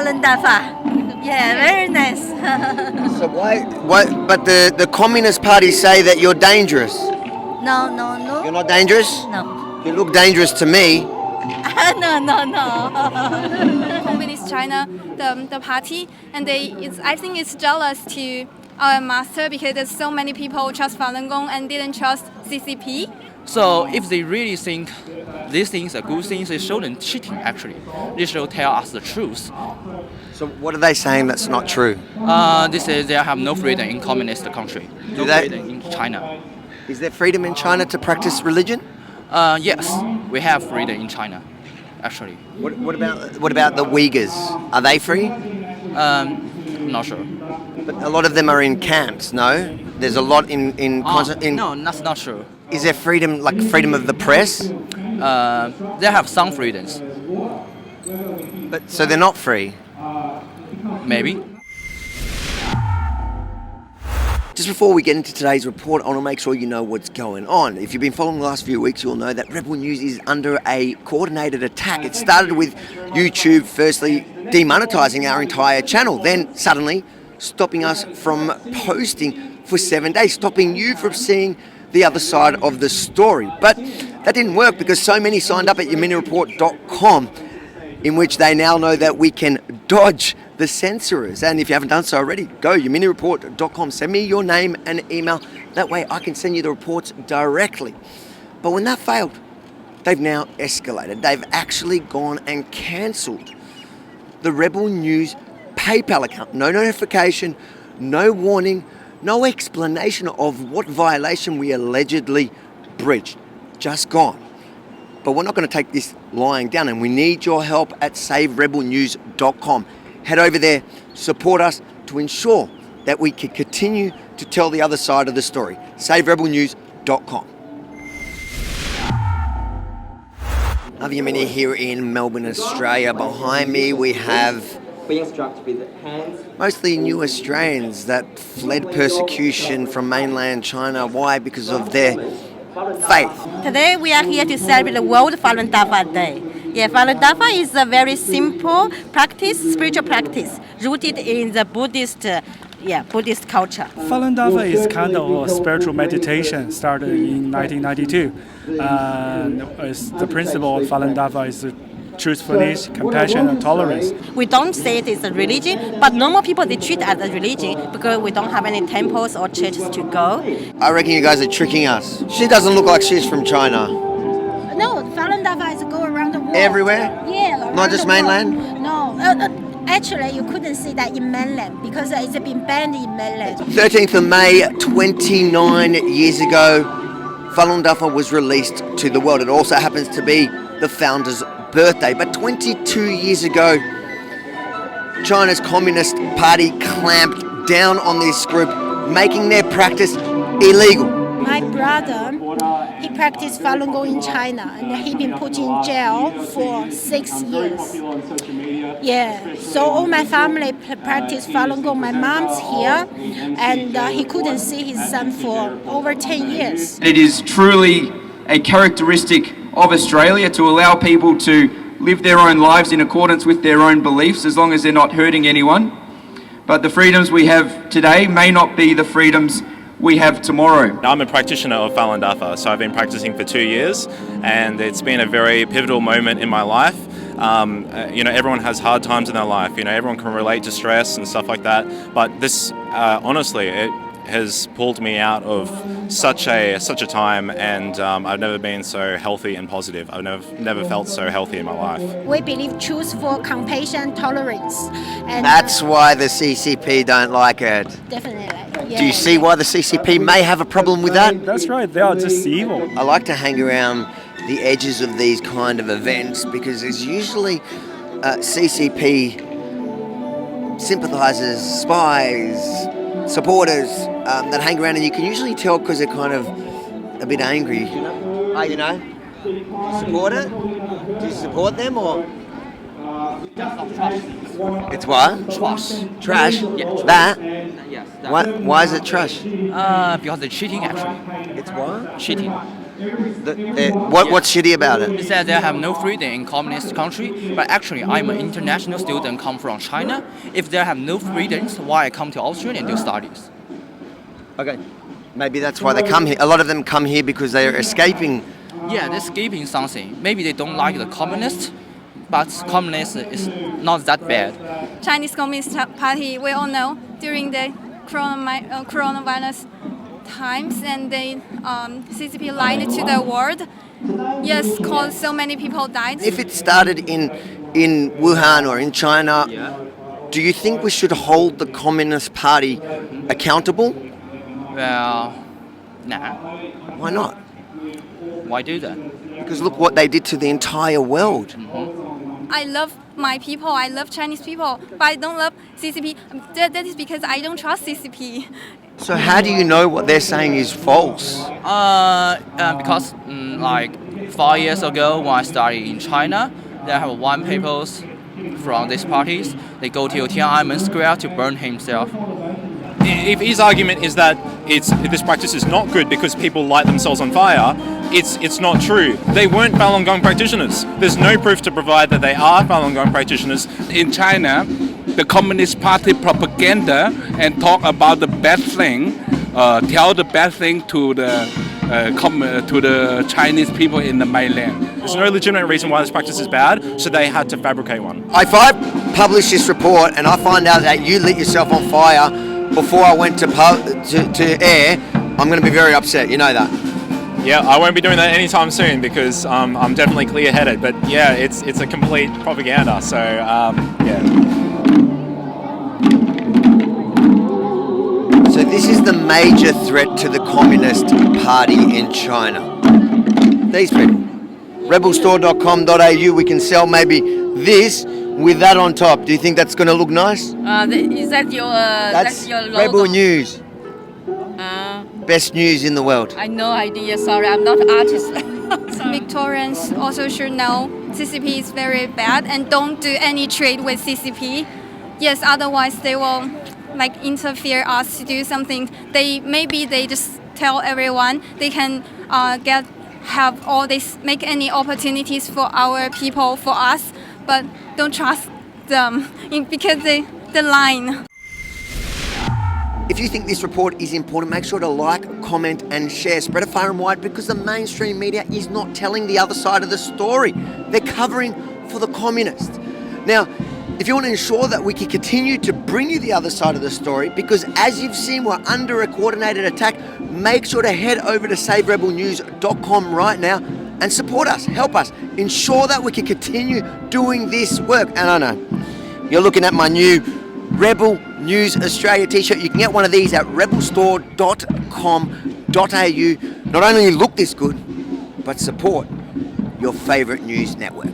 Falun Dafa. Yeah, very nice. So why? But the Communist Party say that you're dangerous. No, no, no. You're not dangerous? No. You look dangerous to me. No, no, no. Communist China, the party, and I think it's jealous to our master because there's so many people trust Falun Gong and didn't trust CCP. So if they really think these things are good things, they show them cheating actually. They should tell us the truth. So what are they saying that's not true? They say they have no freedom in communist country. No freedom in China. Is there freedom in China to practice religion? Yes, we have freedom in China, actually. What about the Uyghurs? Are they free? Not sure. But a lot of them are in camps. No, there's a lot in. No, that's not true. Is there freedom, like freedom of the press? They have some freedoms. But so they're not free. Maybe. Just before we get into today's report, I want to make sure you know what's going on. If you've been following the last few weeks, you'll know that Rebel News is under a coordinated attack. It started with YouTube firstly demonetizing our entire channel, then suddenly stopping us from posting for 7 days, stopping you from seeing the other side of the story. But that didn't work because so many signed up at yaminireport.com, in which they now know that we can dodge the censorers. And if you haven't done so already, go yaminireport.com, send me your name and email. That way I can send you the reports directly. But when that failed, they've now escalated. They've actually gone and cancelled the Rebel News PayPal account. No notification, no warning, no explanation of what violation we allegedly breached. Just gone. But we're not going to take this lying down, and we need your help at saverebelnews.com. Head over there, support us to ensure that we can continue to tell the other side of the story. saverebelnews.com. Another Yamini here in Melbourne, Australia. Behind me we have mostly new Australians that fled persecution from mainland China. Why? Because of their faith. Today we are here to celebrate the World Falun Dafa Day. Yeah, Falun Dafa is a very simple practice, spiritual practice, rooted in the Buddhist culture. Falun Dafa is kind of a spiritual meditation started in 1992. The principle of Falun Dafa is truthfulness, compassion, and tolerance. We don't say it is a religion, but normal people, they treat it as a religion because we don't have any temples or churches to go. I reckon you guys are tricking us. She doesn't look like she's from China. No, Falun Dafa is go around the world. Everywhere? Yeah. Not just mainland? No. Actually, you couldn't see that in mainland because it's been banned in mainland. 13th of May, 29 years ago, Falun Dafa was released to the world. It also happens to be the founder's birthday. But 22 years ago, China's Communist Party clamped down on this group, making their practice illegal. My brother, he practiced Falun Gong in China, and he been put in jail for 6 years. Yeah, so all my family practice Falun Gong. My mom's here, and he couldn't see his son for over 10 years. It is truly a characteristic of Australia to allow people to live their own lives in accordance with their own beliefs as long as they're not hurting anyone. But the freedoms we have today may not be the freedoms we have tomorrow. I'm a practitioner of Falun Dafa, so I've been practicing for 2 years, and it's been a very pivotal moment in my life. Everyone has hard times in their life. Everyone can relate to stress and stuff like that. But this, honestly, it has pulled me out of such a time, and I've never been so healthy and positive. I've never felt so healthy in my life. We believe truth for compassion, tolerance, and That's why the CCP don't like it. definitely. Yeah. Do you see why the CCP may have a problem with that? That's right, they are just evil. I like to hang around the edges of these kind of events because there's usually CCP sympathisers, spies, supporters that hang around, and you can usually tell because they're kind of a bit angry. Support it? Do you support them or? It's what? Trash. Trash? Yeah, trash. That? Yes. Why is it trash? Because they're cheating actually. It's what? Cheating. What's shitty about it? Is that they have no freedom in communist country, but actually I'm an international student come from China. If they have no freedoms, why I come to Australia and do studies? Okay, maybe that's why they come here. A lot of them come here because they are escaping. Yeah, they're escaping something. Maybe they don't like the communists, but communists is not that bad. Chinese Communist Party, we all know during the coronavirus times, and they CCP lied to the world. Yes, cause so many people died. If it started in Wuhan or in China, do you think we should hold the Communist Party accountable? Well, nah. Why not? Why do that? Because look what they did to the entire world. I love my people, I love Chinese people, but I don't love CCP. That is because I don't trust CCP. So how do you know what they're saying is false? Because like 5 years ago when I studied in China, there have one people from these parties. They go to Tiananmen Square to burn himself. If his argument is that this practice is not good because people light themselves on fire, it's not true. They weren't Falun Gong practitioners. There's no proof to provide that they are Falun Gong practitioners. In China, the Communist Party propaganda and talk about the bad thing, tell the bad thing to the Chinese people in the mainland. There's no legitimate reason why this practice is bad, so they had to fabricate one. If I publish this report and I find out that you lit yourself on fire before I went to air, I'm going to be very upset. You know that. Yeah, I won't be doing that anytime soon because I'm definitely clear-headed. But yeah, it's a complete propaganda. So yeah. So this is the major threat to the Communist Party in China. These people. Rebelstore.com.au. We can sell maybe this with that on top. Do you think that's going to look nice? Is that your That's your logo? Rebel News. Best news in the world. I no idea. Sorry, I'm not an artist. Victorians also should know CCP is very bad and don't do any trade with CCP. Yes, otherwise they will interfere us to do something. They just tell everyone they can have all this, make any opportunities for our people, for us, but don't trust them because they lie. If you think this report is important, make sure to like, comment and share. Spread it far and wide because the mainstream media is not telling the other side of the story. They're covering for the communists. Now, if you want to ensure that we can continue to bring you the other side of the story, because as you've seen, we're under a coordinated attack, make sure to head over to saverebelnews.com right now and support us, help us, ensure that we can continue doing this work. And I know, you're looking at my new Rebel News Australia t-shirt. You can get one of these at rebelstore.com.au. Not only look this good, but support your favourite news network.